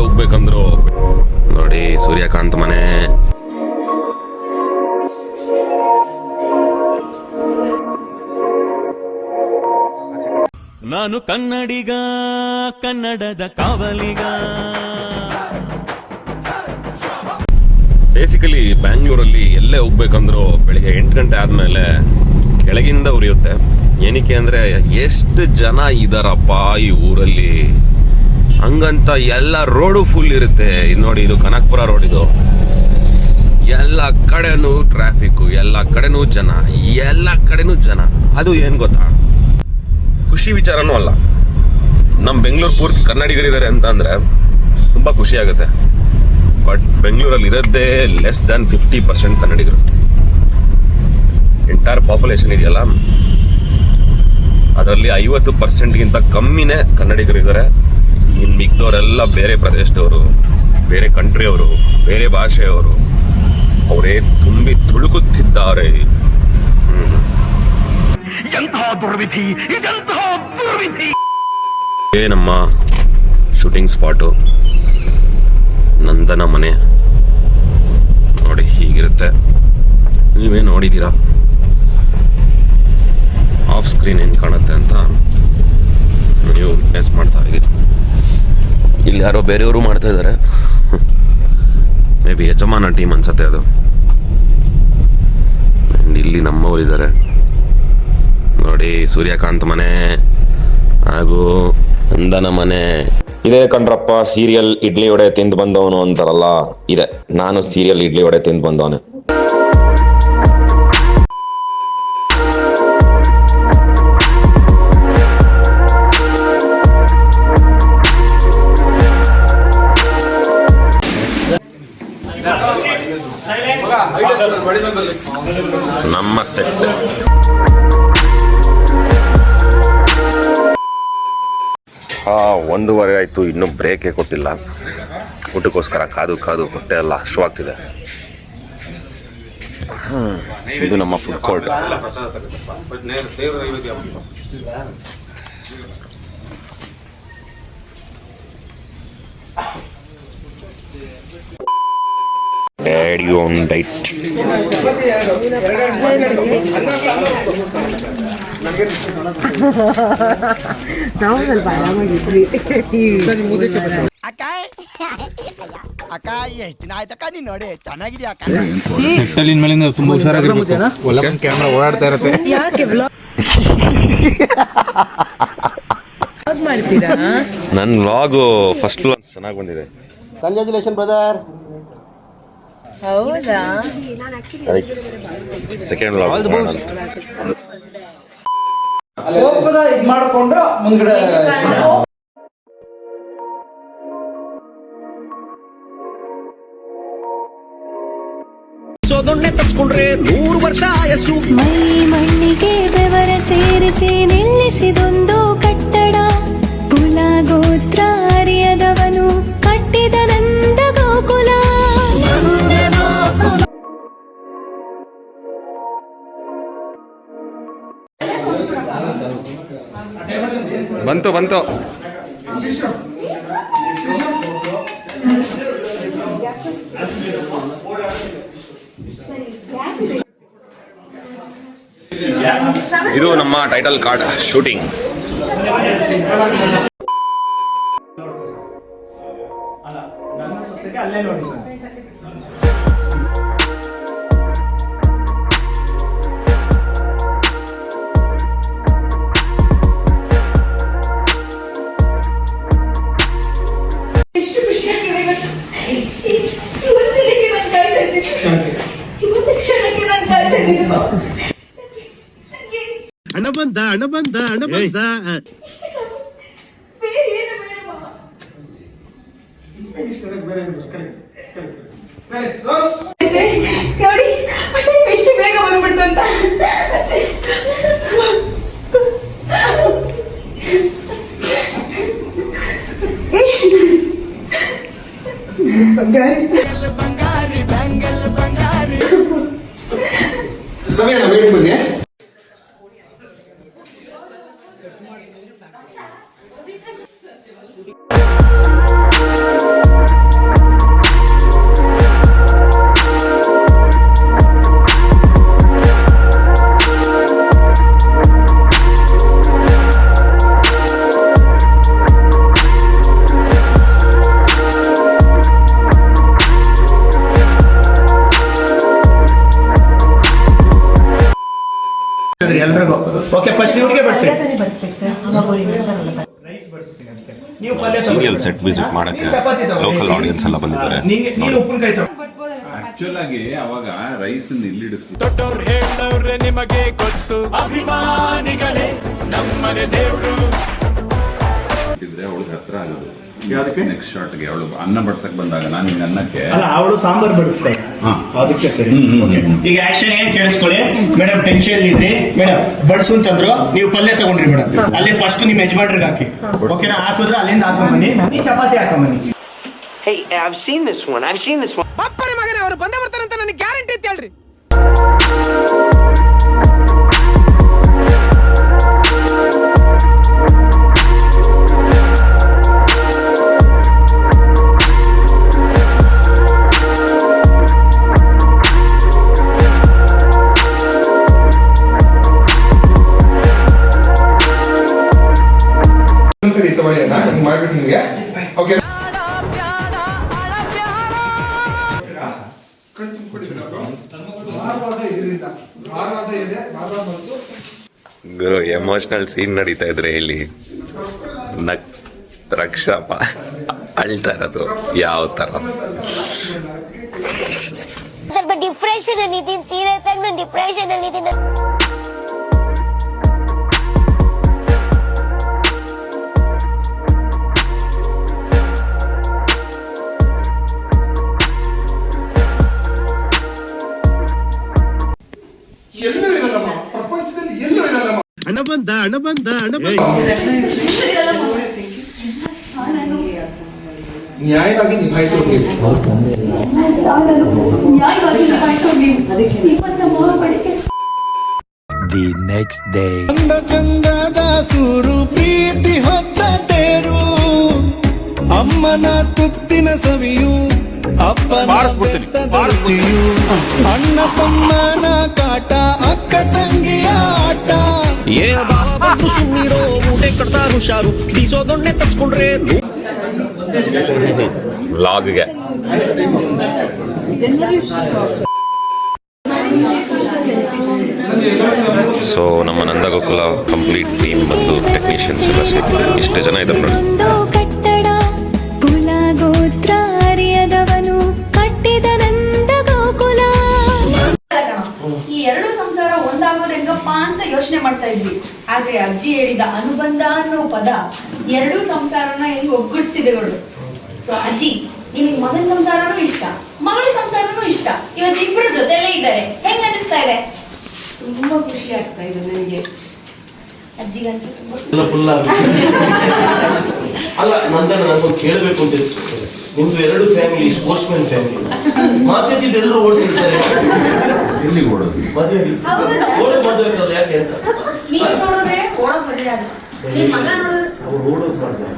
ಹೋಗ್ಬೇಕಂದ್ರು ನೋಡಿ ಸೂರ್ಯಕಾಂತ್ ಮನೆ. ನಾನು ಕನ್ನಡಿಗ, ಕನ್ನಡದ ಕಾವಲಿಗ. ಬೇಸಿಕಲಿ ಬ್ಯಾಂಗ್ಳೂರಲ್ಲಿ ಎಲ್ಲೇ ಹೋಗ್ಬೇಕಂದ್ರು ಬೆಳಿಗ್ಗೆ 8 ಗಂಟೆ ಆದಮೇಲೆ ಕೆಳಗಿಂದ ಉರಿಯುತ್ತೆ. ಏನಕ್ಕೆ ಅಂದರೆ ಎಷ್ಟು ಜನ ಇದ್ದಾರಪ್ಪ ಈ ಊರಲ್ಲಿ. ಹಂಗಂತ ಎಲ್ಲ ರೋಡು ಫುಲ್ ಇರುತ್ತೆ. ಇದು ನೋಡಿ, ಇದು ಕನಕಪುರ ರೋಡ್. ಇದು ಎಲ್ಲ ಕಡೆನೂ ಟ್ರಾಫಿಕ್ಕು, ಎಲ್ಲ ಕಡೆನೂ ಜನ. ಅದು ಏನು ಗೊತ್ತಾ, ಖುಷಿ ವಿಚಾರನೂ ಅಲ್ಲ. ನಮ್ಮ ಬೆಂಗಳೂರು ಪೂರ್ತಿ ಕನ್ನಡಿಗರಿದ್ದಾರೆ ಅಂತ ಅಂದರೆ ತುಂಬ ಖುಷಿ ಆಗುತ್ತೆ. ಬಟ್ ಬೆಂಗಳೂರಲ್ಲಿ ಇರೋದೇ ಲೆಸ್ ದ್ಯಾನ್ 50% ಕನ್ನಡಿಗರು. ಎಂಟೈರ್ ಪಾಪ್ಯುಲೇಷನ್ ಇದೆಯಲ್ಲ, ಅದರಲ್ಲಿ 50%ಗಿಂತ ಕಮ್ಮಿನೇ ಕನ್ನಡಿಗರಿದ್ದಾರೆ. ಇನ್ನು ಮಿಕ್ದವರೆಲ್ಲ ಬೇರೆ ಪ್ರದೇಶದವರು, ಬೇರೆ ಕಂಟ್ರಿಯವರು, ಬೇರೆ ಭಾಷೆಯವರು. ಅವರೇ ತುಂಬಿ ತುಳುಕುತ್ತಿದ್ದಾರೆ. ನಮ್ಮ ಶೂಟಿಂಗ್ ಸ್ಪಾಟು ನಂದನ ಮನೆ ನೋಡಿ ಹೀಗಿರುತ್ತೆ. ನೀವೇ ನೋಡಿದ್ದೀರಾ ಆಫ್ ಸ್ಕ್ರೀನ್ ಏನು ಕಾಣುತ್ತೆ ಅಂತ ನೀವು ವಿಟ್ನೆಸ್ ಮಾಡ್ತಾ ಇದ್ದೀರಿ. ಇಲ್ಲಿ ಯಾರೋ ಬೇರೆಯವರು ಮಾಡ್ತಾ ಇದ್ದಾರೆ. ಮೇ ಬಿ ಯಜಮಾನ ಟೀಮ್ ಅನ್ಸತ್ತೆ ಅದು. ಇಲ್ಲಿ ನಮ್ಮವರಿದ್ದಾರೆ ನೋಡಿ, ಸೂರ್ಯಕಾಂತ್ ಮನೆ ಹಾಗೂ ನಂದನ ಮನೆ. ಇದೇ ಕಣ್ರಪ್ಪ ಸೀರಿಯಲ್ ಇಡ್ಲಿ ವಡೆ ತಿಂದು ಬಂದವನು ಅಂತಾರಲ್ಲ, ಇದೆ. ನಾನು ಸೀರಿಯಲ್ ಇಡ್ಲಿ ವಡೆ ತಿಂದು ಬಂದವನು. ನಮ್ಮ ಸೆಟ್ 1:15 ಆಯಿತು, ಇನ್ನೂ ಬ್ರೇಕೇ ಕೊಟ್ಟಿಲ್ಲ. ಊಟಕ್ಕೋಸ್ಕರ ಕಾದು ಹೊಟ್ಟೆ ಎಲ್ಲ ಹಶ್ವಾಗ್ತಿದೆ. ಇದು ನಮ್ಮ ಫುಡ್ ಕೋರ್ಟ್. ಡ್ಯಾಡಿ ಆನ್ ಡೈಟ್. ನಾವು ಸ್ವಲ್ಪ ಆರಾಮಾಗಿದ್ವಿ. ಅಕ್ಕ ಎಷ್ಟು ದಿನ ಆಯ್ತಕ್ಕ ನೀನ್ ನೋಡಿ ಚೆನ್ನಾಗಿದ್ಯಾ ಅಕ್ಕ. ಸೆಟ್ಟಲ್ಲಿ ಇನ್ಮೇಲಿಂದ ತುಂಬಾ ಹುಷಾರಾಗಿರ್ಬೇಕು. ಕ್ಯಾಮ್ರಾ ಓಡಾಡ್ತಾ ಇರುತ್ತೆ. ಯಾಕೆ ಬ್ಲಾಗ್ ಮಾಡ್ತೀರಾ? ನನ್ನ ವ್ಲಾಗು ಫಸ್ಟ್ ವ್ಲಾಗ್ ಚೆನ್ನಾಗಿ ಬಂದಿದೆ. Congratulation brother. ಹೌದಾ? ಸೆಕೆಂಡ್ ವ್ಲಾಗ್ ಕೋಪದ ಇದು ಮಾಡಿಕೊಂಡು ಮುಂದ್ಗಡೆ ಸೋದೊಣ್ಣೆ ತಪ್ಪಿಕೊಂಡ್ರೆ 100 ವರ್ಷ ಆಯಸ್ಸು. ಮೈ ಮಣ್ಣಿಗೆ ಬೆವರ ಸೇರಿಸಿ ನಿಲ್ಲಿಸಿದೊಂದು ಕಟ್ಟಡ. ಕುಲ ಗೋತ್ರ ಅರಿಯದವನು ಕಟ್ಟಿದ ನಂದ ಗೋಕುಲ. ಬಂತು ಇದು ನಮ್ಮ ಟೈಟಲ್ ಕಾರ್ಡ್ ಶೂಟಿಂಗ್. ಹಣ ಬಂದ ನೋಡಿ ಎಷ್ಟು ಬೇಗ ಬಂದ್ಬಿಡ್ತು ಅಂತ. ಬಂಗಾರಿ ಸ್ಪೆಷಲ್ ಸೆಟ್ ವಿಸಿಟ್ ಮಾಡಕ್ಕೆ ಲೋಕಲ್ ಆಡಿಯನ್ಸ್ ಎಲ್ಲ ಬಂದಿದ್ದಾರೆ. ಆಕ್ಚುಲ್ ಆಗಿ ಅವಾಗ ರೈಸ್ ಇಲ್ಲಿಡಿಸ್ಬಿಟ್ಟು ದೊಡ್ಡವ್ರು ಹೇಳವ್ರೆ ನಿಮಗೆ ಗೊತ್ತು ಅಭಿಮಾನಿಗಳೇ ನಮ್ಮನೆ ದೇವ್ರು. ಇದ್ರೆ ಅವಳಿಗೆ ಹತ್ರ ಆಗೋದು. ನೆಕ್ಸ್ಟ್ ಶಾರ್ಟ್ಗೆ ಅವಳು ಅನ್ನ ಬಡ್ಸಕ್ ಬಂದಾಗ ನಾನು ಹಿಂಗ ಅನ್ನಕ್ಕೆ ಅಲ್ಲ ಅವಳು ಸಾಂಬಾರ್ ಬಡಿಸ್ತಾಳೆ ಅದಕ್ಕೆ ಸರಿ. ಈಗ ಆಕ್ಷನ್ ಏನ್ ಕೇಳಿಸ್ಕೊಳ್ಳಿ ಮೇಡಮ್, ಟೆನ್ಷನ್ ಇದ್ರಿ ಮೇಡಮ್, ಬಡಿಸು ಅಂತಂದ್ರು ನೀವು ಪಲ್ಯ ತಗೊಂಡ್ರಿ ಮೇಡಮ್, ಅಲ್ಲಿ ಫಸ್ಟ್ ನಿಮ್ ಯಜಮಾನ್ರಿಗೆ ಹಾಕಿ, ಓಕೆನಾ? ಹಾಕಿದ್ರೆ ಅಲ್ಲಿಂದ ಹಾಕೊಂಬನ್ನಿ, ಈ chapati ಹಾಕೊಂಬನ್ನಿ. Hey, I've seen this one. ಬಪ್ಪರೆ ಮಗನೇ ಅವರು ಬಂದೇ ಬರ್ತಾರಂತ ನನಗೆ ಗ್ಯಾರಂಟಿ ಅಂತ ಹೇಳ್ರಿ. ಮಾಡ್ಬಿಟ್ಟು ನಿಮಗೆ ಓಕೆ ಗುರು ಎಮೋಷನಲ್ ಸೀನ್ ನಡೀತಾ ಇದ್ರೆ ಇಲ್ಲಿ ರಕ್ಷಾಪ ಅಳ್ತಾ ಇರೋದು ಯಾವ ತರ. ಸ್ವಲ್ಪ ಡಿಪ್ರೆಷನ್ ಅಲ್ಲಿ ಇದೀನಿ, ಸೀರಿಯಸ್ ಆಗಿ ನಾನು ಡಿಪ್ರೆಷನ್ ಅಲ್ಲಿ ಇದೀನಿ. ಎಲ್ಲೂ ಇರಲ್ಲಮ್ಮ, ಪ್ರಪಂಚದಲ್ಲಿ ಎಲ್ಲೂ ಇರಲ್ಲಮ್ಮ. ಹಣ ಬಂದ ನ್ಯಾಯವಾಗಿ ನಿಭಾಯಿಸೋದು ದಿ ನೆಕ್ಸ್ಟ್ ಡೇ ಚಂದದ ಸೂರು ಪ್ರೀತಿ ಹೊತ್ತ ತೇರು, ಅಮ್ಮನ ತುತ್ತಿನ ಸವಿಯು, ಅಪ್ಪನ ಬೆತ್ತದ ರುಚಿಯು, ಅಣ್ಣ ತಮ್ಮನ ಕಾಟ, ಅಕ್ಕ ತಂಗಿಯ ಆಟ. ಏ ಬಾವ ಬಂದು ಸುಮ್ಮನಿರೋ, ಊಟೆ ಕಟ್ತಾರ ಹುಷಾರು, ಬೀಸೋದೊಣ್ಣೆ ತಪ್ಸ್ಕೊಂಡ್ರೆ ವ್ಲಾಗ್ಗೆ ಸೊ ನಮ್ಮ ನಂದಗೋಕುಲ ಕಂಪ್ಲೀಟ್ ಟೀಮ್ ಮತ್ತು ಟೆಕ್ನಿಷಿಯನ್ಸ್ ಎಲ್ಲ ಸೇರಿ ಇಷ್ಟು ಜನ ಇದ್ದಾರೆ ನೋಡಿ. ಒಂದು ಕಟ್ಟಡ ಕುಲ ಗೋತ್ರ ಅರಿಯದವನು ಕಟ್ಟಿದ ನಂದ ಗೋಕುಲ. ಈ ಎರಡು ಸಂಸಾರ ಒಂದಾಗೋದು ಹೆಂಗಪ್ಪ ಅಂತ ಯೋಚನೆ ಮಾಡ್ತಾ ಇದ್ವಿ. ಆದ್ರೆ ಅಜ್ಜಿ ಹೇಳಿದ ಅನುಬಂಧ ಅನ್ನೋ ಪದ ಎರಡೂ ಸಂಸಾರನ ಹೆಂಗ್ ಒಗ್ಗೂಡಿಸಿದೆಗಳು. ಸೊ ಅಜ್ಜಿ, ನಿಮಗೆ ಮಗನ ಸಂಸಾರನೂ ಇಷ್ಟ, ಮಗಳ ಸಂಸಾರನೂ ಇಷ್ಟ, ಇವತ್ತು ಇಬ್ರು ಜೊತೆಲೇ ಇದ್ದಾರೆ, ಹೆಂಗ್ ಅನಿಸ್ತಾ ಇದೆ? ತುಂಬಾ ಖುಷಿ ಆಗ್ತಾ ಇದೆ ನನಗೆ. ಅಜ್ಜಿಗಂತೂ ತುಂಬಾ ಅಲ್ಲ ನಂತರ ನನಗೊಂದು ಕೇಳಬೇಕು ಅಂತ ನಿಮ್ದು ಎರಡು ಫ್ಯಾಮಿಲಿ ಸ್ಪೋರ್ಟ್ಸ್ ಮ್ಯಾನ್ ಫ್ಯಾಮಿಲಿ ಮಾತಾಡ್ತಿದ್ದು ಎಲ್ಲರೂ ಓಡ್ತಿರ್ತಾರೆ. ಎಲ್ಲಿ ಓಡೋದು? ಮದುವೆ ಓಡೋದು ಯಾಕೆ ಅಂತ ನೀವ್ ನೋಡಿದ್ರೆ ಓಡೋಕ್ ಮದುವೆ ಆಗ, ನಿಮ್ ಮಗ ನೋಡಿದ್ರೆ ಅವ್ರು ಓಡೋದು ಮಾಡ್ತಾರೆ.